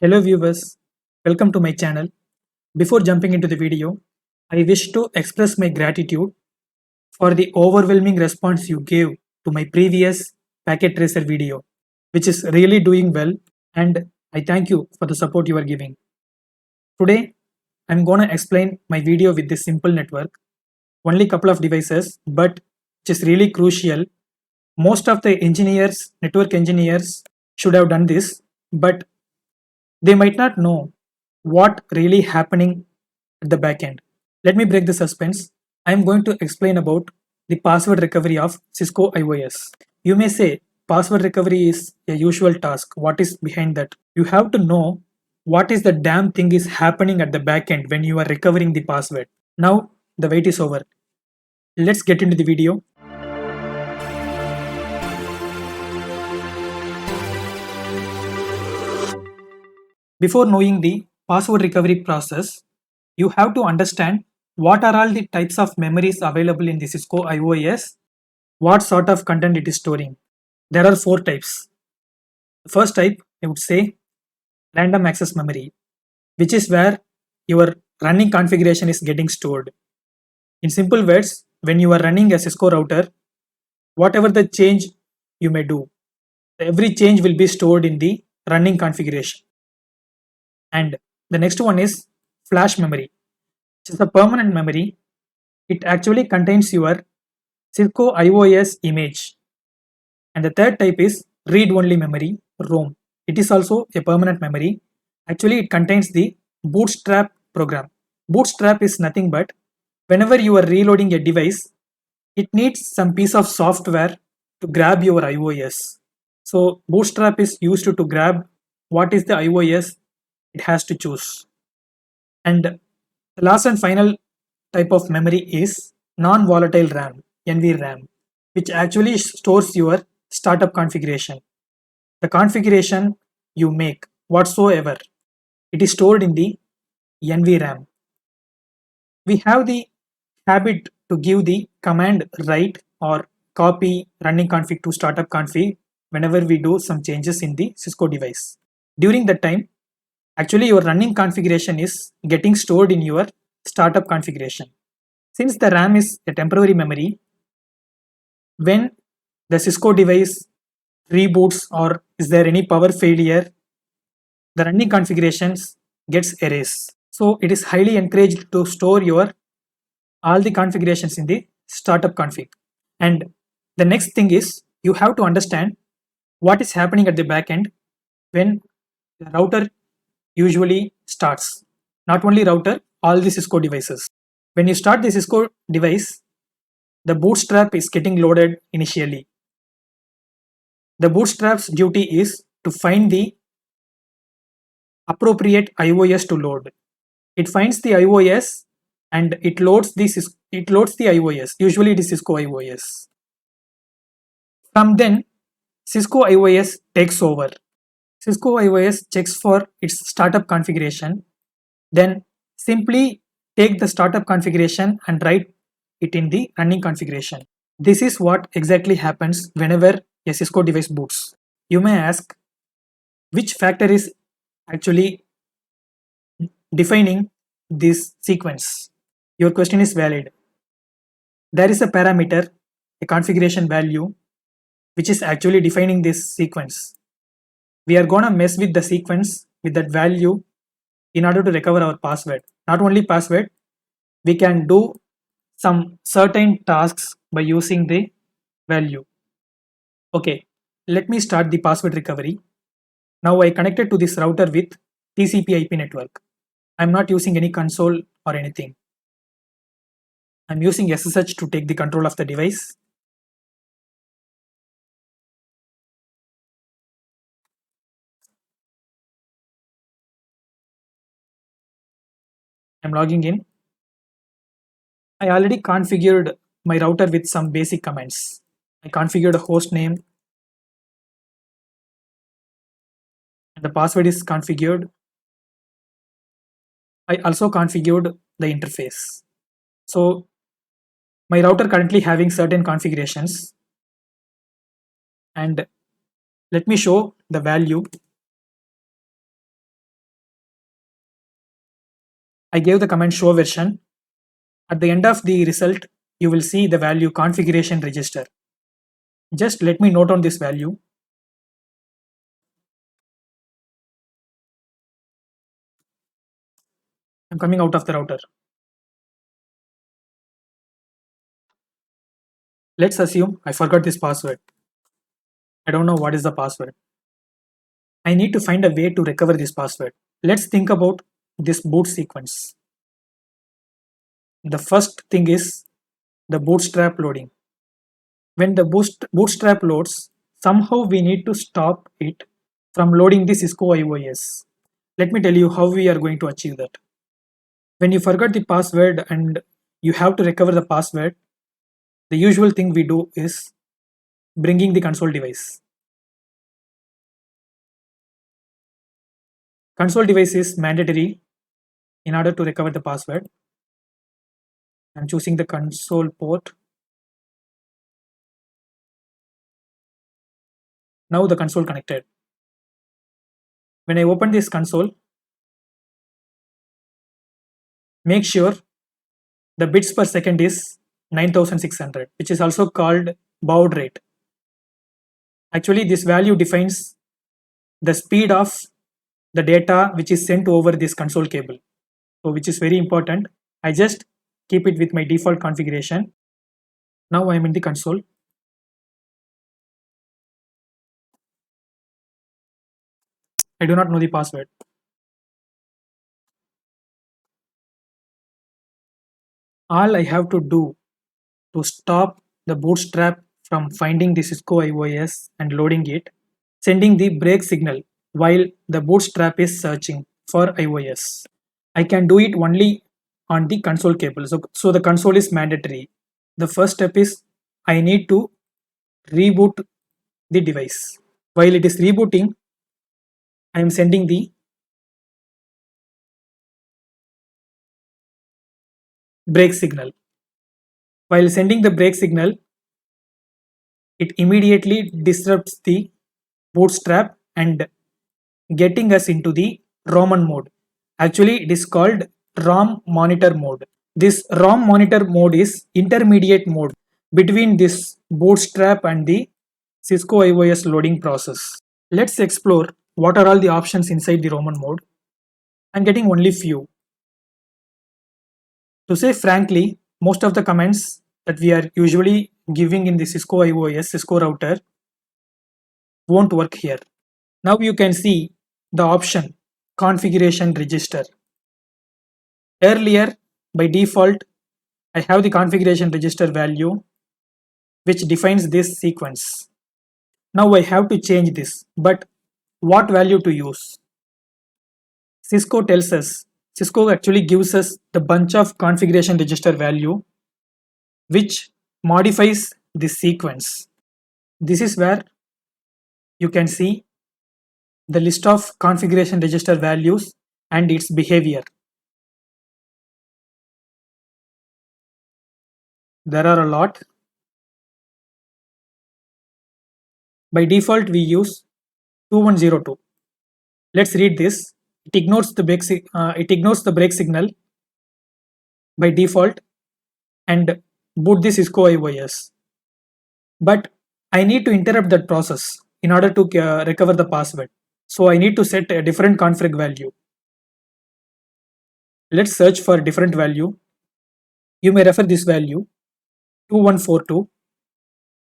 Hello viewers, welcome to my channel. Before jumping into the video, I wish to express my gratitude for the overwhelming response you gave to my previous packet tracer video, which is really doing well, and I thank you for the support you are giving. Today, I'm gonna explain my video with this simple network, only couple of devices, but which is really crucial. Most of the engineers, network engineers should have done this, but they might not know what really happening at the back end. Let me break the suspense. I am going to explain about the password recovery of Cisco IOS. You may say password recovery is a usual task. What is behind that? You have to know what is the damn thing is happening at the back end when you are recovering the password. Now the wait is over. Let's get into the video. Before knowing the password recovery process, you have to understand what are all the types of memories available in the Cisco IOS, what sort of content it is storing. There are four types. The first type, I would say, random access memory, which is where your running configuration is getting stored. In simple words, when you are running a Cisco router, whatever the change you may do, every change will be stored in the running configuration. And the next one is flash memory, which is a permanent memory. It actually contains your Cisco IOS image. And the third type is read-only memory, ROM. It is also a permanent memory. Actually, it contains the Bootstrap program. Bootstrap is nothing but whenever you are reloading a device, it needs some piece of software to grab your IOS. So Bootstrap is used to grab what is the IOS it has to choose. And the last and final type of memory is non-volatile RAM, NVRAM, which actually stores your startup configuration. The configuration you make whatsoever, it is stored in the NVRAM. We have the habit to give the command write or copy running config to startup config whenever we do some changes in the Cisco device. During that time, actually your running configuration is getting stored in your startup configuration. Since the RAM is a temporary memory, when the Cisco device reboots or is there any power failure, the running configurations gets erased. So it is highly encouraged to store your all the configurations in the startup config. And the next thing is you have to understand what is happening at the back end when the router usually starts. Not only router, all the Cisco devices. When you start the Cisco device, the bootstrap is getting loaded initially. The bootstrap's duty is to find the appropriate IOS to load. It finds the IOS and it loads the IOS. Usually it is Cisco IOS. From then, Cisco IOS takes over. Cisco IOS checks for its startup configuration, then simply take the startup configuration and write it in the running configuration. This is what exactly happens whenever a Cisco device boots. You may ask, which factor is actually defining this sequence? Your question is valid. There is a parameter, a configuration value, which is actually defining this sequence. We are gonna mess with the sequence with that value in order to recover our password. Not only password, we can do some certain tasks by using the value. Okay, let me start the password recovery. Now I connected to this router with TCP IP network. I'm not using any console or anything. I'm using SSH to take the control of the device. I'm logging in. I already configured my router with some basic commands. I configured a host name and the password is configured. I also configured the interface. So my router currently having certain configurations, and let me show the value. I gave the command show version. At the end of the result, you will see the value configuration register. Just let me note on this value. I'm coming out of the router. Let's assume I forgot this password. I don't know what is the password. I need to find a way to recover this password. Let's think about this boot sequence. The first thing is the bootstrap loading. When the bootstrap loads, somehow we need to stop it from loading the Cisco IOS. Let me tell you how we are going to achieve that. When you forgot the password and you have to recover the password, the usual thing we do is bringing the console device. Console device is mandatory in order to recover the password. I'm choosing the console port. Now the console connected. When I open this console, make sure the bits per second is 9600, which is also called baud rate. Actually, this value defines the speed of the data which is sent over this console cable. So which is very important. I just keep it with my default configuration. Now I am in the console. I do not know the password. All I have to do to stop the bootstrap from finding the Cisco IOS and loading it, sending the break signal while the bootstrap is searching for IOS. I can do it only on the console cable. So the console is mandatory. The first step is I need to reboot the device. While it is rebooting, I am sending the break signal. While sending the break signal, it immediately disrupts the bootstrap and getting us into the Roman mode. Actually, it is called ROM monitor mode. This ROM monitor mode is intermediate mode between this bootstrap and the Cisco IOS loading process. Let's explore what are all the options inside the Roman mode. I'm getting only few. To say frankly, most of the commands that we are usually giving in the Cisco IOS, Cisco router won't work here. Now you can see the option configuration register. Earlier, by default, I have the configuration register value which defines this sequence. Now I have to change this, but what value to use? Cisco tells us, Cisco actually gives us the bunch of configuration register value which modifies this sequence. This is where you can see the list of configuration register values and its behavior. There are a lot. By default, we use 2102. Let's read this. It ignores the break signal by default and boot the Cisco IOS. But I need to interrupt that process in order to recover the password. So I need to set a different config value. Let's search for a different value. You may refer this value 2142.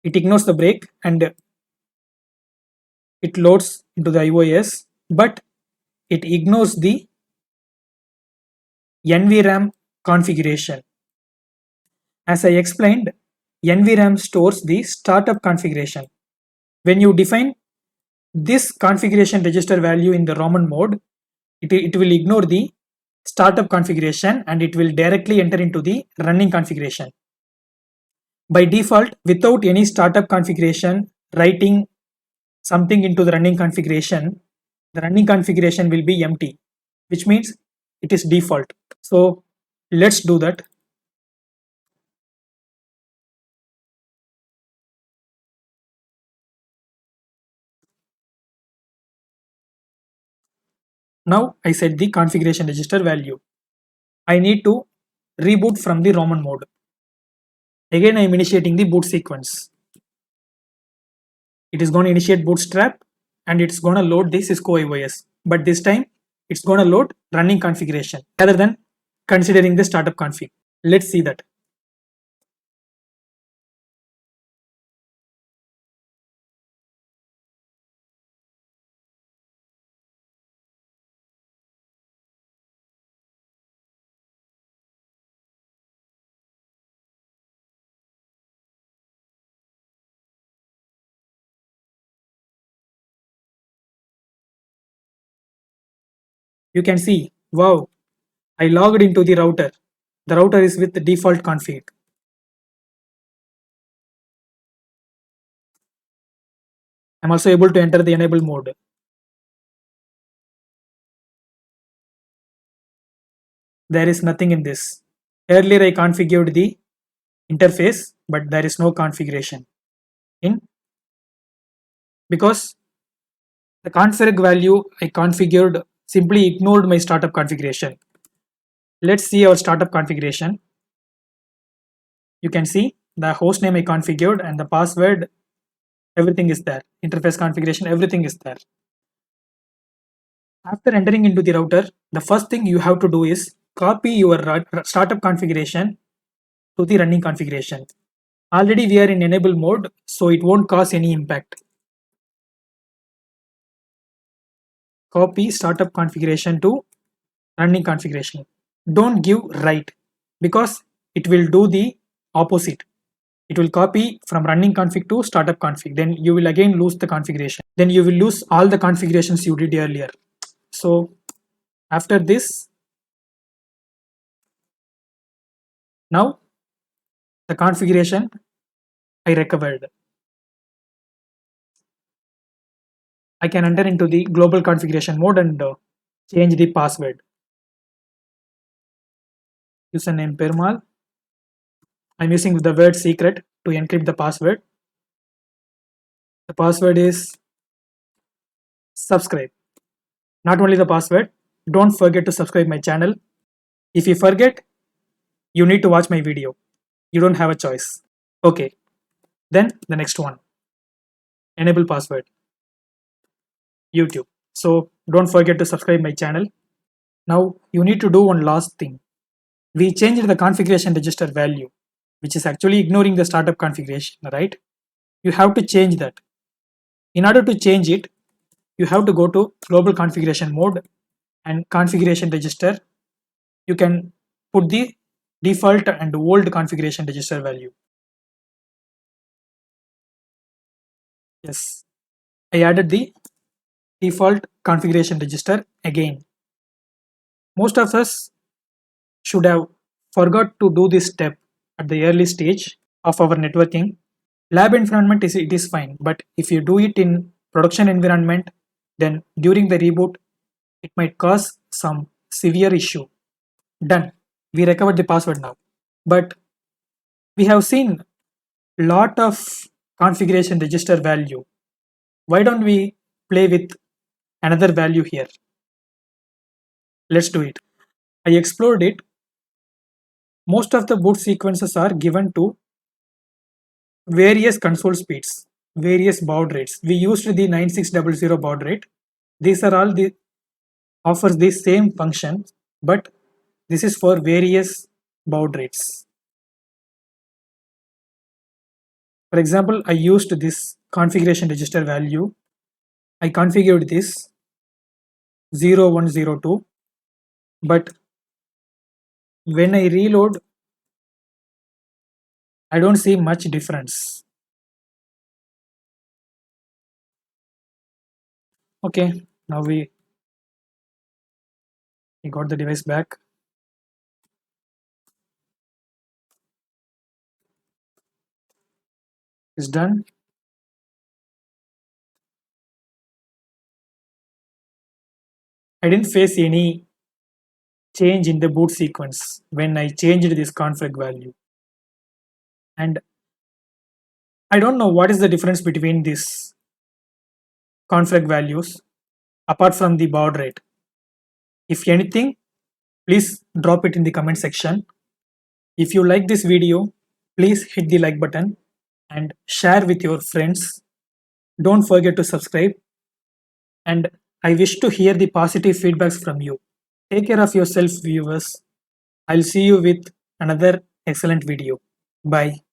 It ignores the break and it loads into the IOS, but it ignores the NVRAM configuration. As I explained, NVRAM stores the startup configuration. When you define this configuration register value in the Roman mode, it will ignore the startup configuration and it will directly enter into the running configuration. By default, without any startup configuration, writing something into the running configuration will be empty, which means it is default. So let's do that. Now I set the configuration register value. I need to reboot from the Roman mode. Again, I am initiating the boot sequence. It is going to initiate bootstrap and it's going to load the Cisco IOS. But this time it's going to load running configuration rather than considering the startup config. Let's see that. You can see, wow, I logged into the router. The router is with the default config. I'm also able to enter the enable mode. There is nothing in this. Earlier I configured the interface, but there is no configuration in, because the config value I configured simply ignored my startup configuration. Let's see our startup configuration. You can see the host name I configured and the password, everything is there. Interface configuration, everything is there. After entering into the router, the first thing you have to do is copy your startup configuration to the running configuration. Already we are in enable mode, so it won't cause any impact. Copy startup configuration to running configuration. Don't give write, because it will do the opposite. It will copy from running config to startup config. Then you will again lose the configuration. Then you will lose all the configurations you did earlier. So after this, now the configuration I recovered. I can enter into the global configuration mode and change the password. Username Perumal. I'm using the word secret to encrypt the password. The password is subscribe. Not only the password, don't forget to subscribe my channel. If you forget, you need to watch my video. You don't have a choice. Okay, then the next one. Enable password. YouTube. So don't forget to subscribe my channel. Now you need to do one last thing. We changed the configuration register value, which is actually ignoring the startup configuration, right? You have to change that. In order to change it, you have to go to global configuration mode and configuration register. You can put the default and old configuration register value. Yes, I added the default configuration register again. Most of us should have forgot to do this step at the early stage of our networking. Lab environment it is fine, but if you do it in production environment, then during the reboot, it might cause some severe issue. Done. We recovered the password now. But we have seen lot of configuration register value. Why don't we play with another value here? Let's do it. I explored it. Most of the boot sequences are given to various console speeds, various baud rates. We used the 9600 baud rate. These are all the offers the same function, but this is for various baud rates. For example, I used this configuration register value. I configured this 0102, but when I reload, I don't see much difference. Okay, now we got the device back. It's done. I didn't face any change in the boot sequence when I changed this config value. And I don't know what is the difference between these config values apart from the baud rate. If anything, please drop it in the comment section. If you like this video, please hit the like button and share with your friends. Don't forget to subscribe, and I wish to hear the positive feedbacks from you. Take care of yourself, viewers. I'll see you with another excellent video. Bye.